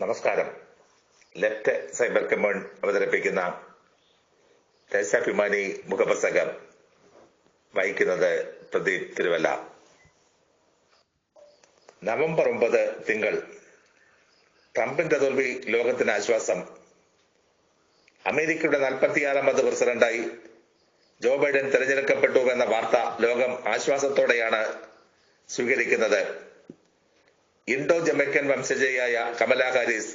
നമസ്കാരം. Left cyber command അവതരിപ്പിക്കുന്ന ദേശാഭിമാനി മുഖപുസ്തകം വായിക്കുന്നത് പ്രദീപ് തിരുവല്ല. നവംബർ 9 തിങ്കൾ. ട്രംപിന്റെ തോൽവി ലോകത്തിന് ആശ്വാസം. അമേരിക്കയുടെ 46ാമത് പ്രസിഡന്റായി ജോ ബൈഡൻ തെരഞ്ഞെടുക്കപ്പെട്ടു എന്ന വാർത്ത ലോകം ആശ്വാസത്തോടെയാണ് സ്വീകരിക്കുന്നത്. ഇൻഡോ ജമൈക്കൻ വംശജയായ Kamala Harris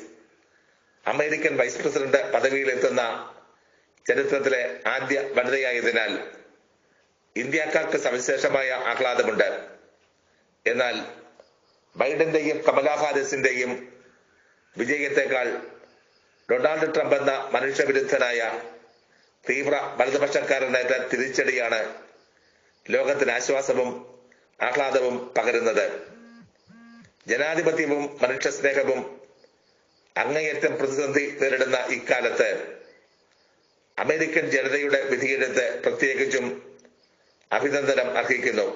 American vice president പദവിയിലെത്തുന്ന ചരിത്രത്തിലെ ആദ്യ വനിതയായതിനാൽ ഇന്ത്യക്കാർക്ക് സവിശേഷമായ ആഹ്ലാദമുണ്ട്. എന്നാൽ ബൈഡന്റെയും കമലാ ഹാരിസിന്റെയും വിജയത്തെക്കാൾ ഡൊണാൾഡ് ട്രംപ് എന്ന മനുഷ്യവിരുദ്ധനായ തീവ്ര വലതുപക്ഷക്കാരനേറ്റ തിരിച്ചടിയാണ് ലോകത്തിന് ആശ്വാസവും ആഹ്ലാദവും പകരുന്നത്. ജനാധിപത്യവും മനുഷ്യസ്നേഹവും അങ്ങേയറ്റം പ്രതിസന്ധി നേരിടുന്ന ഇക്കാലത്ത് അമേരിക്കൻ ജനതയുടെ വിധിയെഴുത്ത് പ്രത്യേകിച്ചും അഭിനന്ദനം അർഹിക്കുന്നു.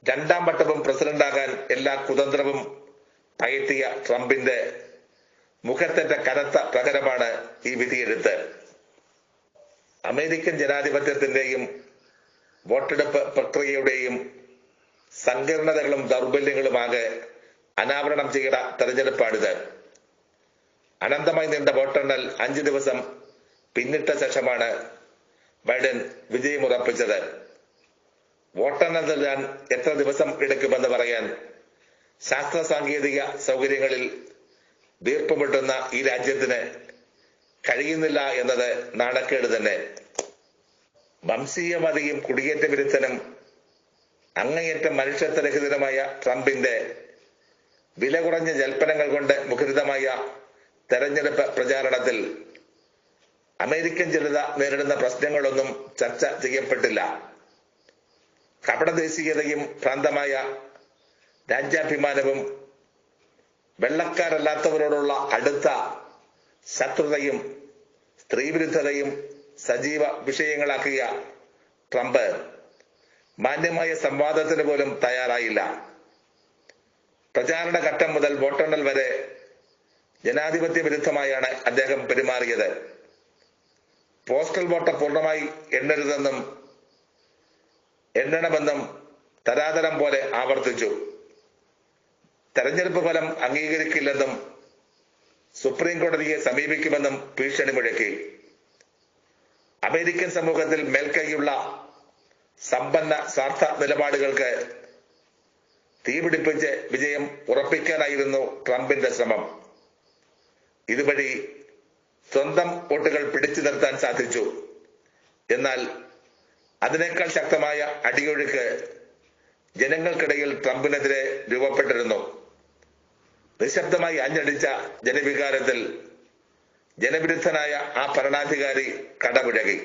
രണ്ടാം വട്ടവും പ്രസിഡന്റാകാൻ എല്ലാ കുതന്ത്രവും പയറ്റിയ ട്രംപിന്റെ മുഖത്തേറ്റ കനത്ത പ്രഹരമാണ് ഈ വിധിയെഴുത്ത്. അമേരിക്കൻ ജനാധിപത്യത്തിന്റെയും വോട്ടെടുപ്പ് പ്രക്രിയയുടെയും സങ്കീർണതകളും ദൗർബല്യങ്ങളുമാകെ അനാവരണം ചെയ്ത തെരഞ്ഞെടുപ്പാണിത്. അനന്തമായി നീണ്ട വോട്ടെണ്ണൽ 5 ദിവസം പിന്നിട്ട ശേഷമാണ് ബൈഡൻ വിജയമുറപ്പിച്ചത്. വോട്ടെണ്ണൽ നൽകാൻ എത്ര ദിവസം എടുക്കുമെന്ന് പറയാൻ ശാസ്ത്ര സാങ്കേതിക സൗകര്യങ്ങളിൽ വീർപ്പുമുട്ടുന്ന ഈ രാജ്യത്തിന് കഴിയുന്നില്ല എന്നത് നാണക്കേട് തന്നെ. വംശീയവാദിയും കുടിയേറ്റ വിരുദ്ധനും അങ്ങേയറ്റം മനുഷ്യത്വരഹിതനുമായ ട്രംപിന്റെ വില കുറഞ്ഞ ജൽപ്പനങ്ങൾ കൊണ്ട് മുഖരിതമായ തെരഞ്ഞെടുപ്പ് പ്രചാരണത്തിൽ അമേരിക്കൻ ജനത നേരിടുന്ന പ്രശ്നങ്ങളൊന്നും ചർച്ച ചെയ്യപ്പെട്ടില്ല. കപടദേശീയതയും ഭ്രാന്തമായ രാജ്യാഭിമാനവും വെള്ളക്കാരല്ലാത്തവരോടുള്ള അടുത്ത ശത്രുതയും സ്ത്രീവിരുദ്ധതയും സജീവ വിഷയങ്ങളാക്കിയ ട്രംപ് മാന്യമായ സംവാദത്തിന് പോലും തയ്യാറായില്ല. പ്രചാരണ ഘട്ടം മുതൽ വോട്ടെണ്ണൽ വരെ ജനാധിപത്യ വിരുദ്ധമായാണ് അദ്ദേഹം പെരുമാറിയത്. പോസ്റ്റൽ വോട്ട് പൂർണ്ണമായി എണ്ണരുതെന്നും എണ്ണണമെന്നും തരാതരം പോലെ ആവർത്തിച്ചു. തെരഞ്ഞെടുപ്പ് ഫലം അംഗീകരിക്കില്ലെന്നും സുപ്രീം കോടതിയെ സമീപിക്കുമെന്നും ഭീഷണി മുഴക്കി. അമേരിക്കൻ സമൂഹത്തിൽ മേൽക്കൈയുള്ള സമ്പന്ന സ്വാർത്ഥ നിലപാടുകൾക്ക് തീപിടിപ്പിച്ച് വിജയം ഉറപ്പിക്കാനായിരുന്നു ട്രംപിന്റെ ശ്രമം. ഇതുവഴി സ്വന്തം വോട്ടുകൾ പിടിച്ചു നിർത്താൻ സാധിച്ചു. എന്നാൽ അതിനേക്കാൾ ശക്തമായ അടിയൊഴുക്ക് ജനങ്ങൾക്കിടയിൽ ട്രംപിനെതിരെ രൂപപ്പെട്ടിരുന്നു. നിശബ്ദമായി ആഞ്ഞടിച്ച ജനവികാരത്തിൽ ജനവിരുദ്ധനായ ആ ഭരണാധികാരി കടപുഴകി.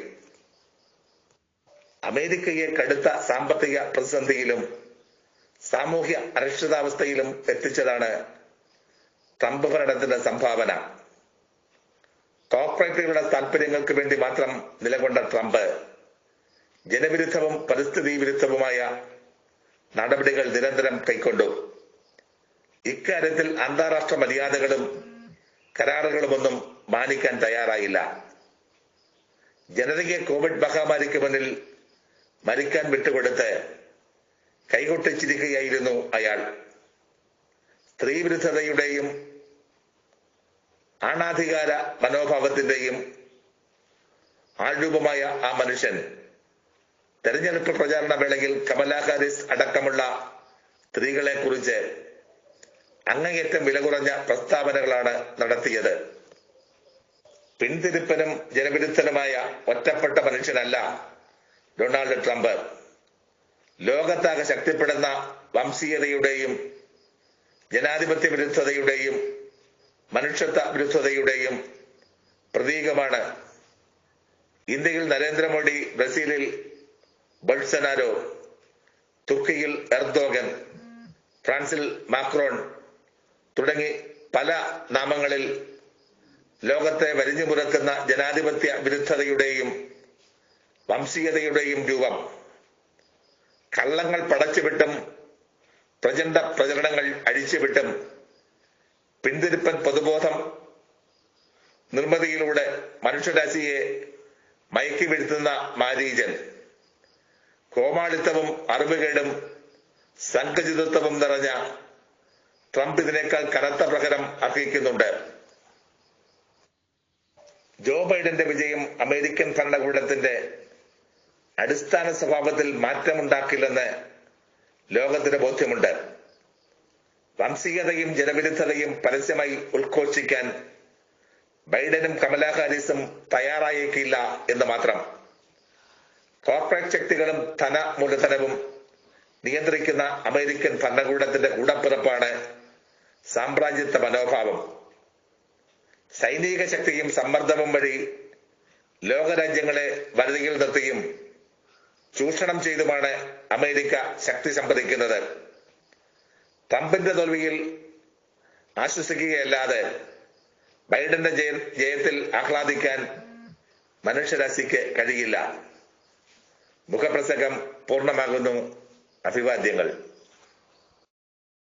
അമേരിക്കയെ കടുത്ത സാമ്പത്തിക പ്രതിസന്ധിയിലും സാമൂഹ്യ അരക്ഷിതാവസ്ഥയിലും എത്തിച്ചതാണ് ട്രംപ് ഭരണത്തിന്റെ സംഭാവന. കോർപ്പറേറ്റുകളുടെ താല്പര്യങ്ങൾക്ക് വേണ്ടി മാത്രം നിലകൊണ്ട ട്രംപ് ജനവിരുദ്ധവും പരിസ്ഥിതി വിരുദ്ധവുമായ നടപടികൾ നിരന്തരം കൈക്കൊണ്ടു. ഇക്കാര്യത്തിൽ അന്താരാഷ്ട്ര മര്യാദകളും കരാറുകളുമൊന്നും മാനിക്കാൻ തയ്യാറായില്ല. ജനതയെ കോവിഡ് മഹാമാരിക്ക് മുന്നിൽ മരിക്കാൻ വിട്ടുകൊടുത്ത് കൈകൊട്ടിച്ചിരിക്കുകയായിരുന്നു അയാൾ. സ്ത്രീവിരുദ്ധതയുടെയും ആണാധികാര മനോഭാവത്തിന്റെയും ആൾരൂപമായ ആ മനുഷ്യൻ തെരഞ്ഞെടുപ്പ് പ്രചാരണ വേളയിൽ കമലാ ഹാരിസ് അടക്കമുള്ള സ്ത്രീകളെ കുറിച്ച് അങ്ങേയറ്റം വില കുറഞ്ഞ പ്രസ്താവനകളാണ് നടത്തിയത്. പിന്തിരിപ്പനും ജനവിരുദ്ധനുമായ ഒറ്റപ്പെട്ട മനുഷ്യനല്ല ഡൊണാൾഡ് ട്രംപ്. ലോകത്താകെ ശക്തിപ്പെടുന്ന വംശീയതയുടെയും ജനാധിപത്യ വിരുദ്ധതയുടെയും മനുഷ്യത്വ വിരുദ്ധതയുടെയും പ്രതീകമാണ്. ഇന്ത്യയിൽ നരേന്ദ്രമോദി, ബ്രസീലിൽ ബോൾസനാരോ, തുർക്കിയിൽ എർദോഗൻ, ഫ്രാൻസിൽ മാക്രോൺ തുടങ്ങി പല നാമങ്ങളിൽ ലോകത്തെ വരിഞ്ഞു മുറക്കുന്ന ജനാധിപത്യ വിരുദ്ധതയുടെയും വംശീയതയുടെയും രൂപം. കള്ളങ്ങൾ പടച്ചുവിട്ടും പ്രചണ്ഡ പ്രചരണങ്ങൾ അഴിച്ചുവിട്ടും പിന്തിരിപ്പൻ പൊതുബോധം നിർമ്മിതിയിലൂടെ മനുഷ്യരാശിയെ മയക്കി വീഴ്ത്തുന്ന മാരീചൻ കോമാളിത്തവും അറിവുകേടും സംഘചിതത്വവും നിറഞ്ഞ ട്രംപ് ഇതിനേക്കാൾ കനത്ത പ്രഹരം അർഹിക്കുന്നുണ്ട്. ജോ ബൈഡന്റെ വിജയം അമേരിക്കൻ ഭരണകൂടത്തിന്റെ അടിസ്ഥാന സ്വഭാവത്തിൽ മാറ്റമുണ്ടാക്കില്ലെന്ന് ലോകത്തിന് ബോധ്യമുണ്ട്. വംശീയതയും ജനവിരുദ്ധതയും പരസ്യമായി ഉദ്ഘോഷിക്കാൻ ബൈഡനും കമലാ ഹാരിസും തയ്യാറായേക്കില്ല എന്ന് മാത്രം. കോർപ്പറേറ്റ് ശക്തികളും ധനമൂലധനവും നിയന്ത്രിക്കുന്ന അമേരിക്കൻ ഭരണകൂടത്തിന്റെ കൂടപ്പിറപ്പാണ് സാമ്രാജ്യത്വ മനോഭാവം. സൈനിക ശക്തിയും സമ്മർദ്ദവും വഴി ലോകരാജ്യങ്ങളെ വരുതിയിൽ നിർത്തിയും ചൂഷണം ചെയ്തുമാണ് അമേരിക്ക ശക്തി സംഭരിക്കുന്നത്. ട്രംപിന്റെ തോൽവിയിൽ ആശ്വസിക്കുകയല്ലാതെ ബൈഡന്റെ ജയത്തിൽ ആഹ്ലാദിക്കാൻ മനുഷ്യരാശിക്ക് കഴിയില്ല. മുഖപ്രസംഗം പൂർണ്ണമാകുന്നു. അഭിവാദ്യങ്ങൾ.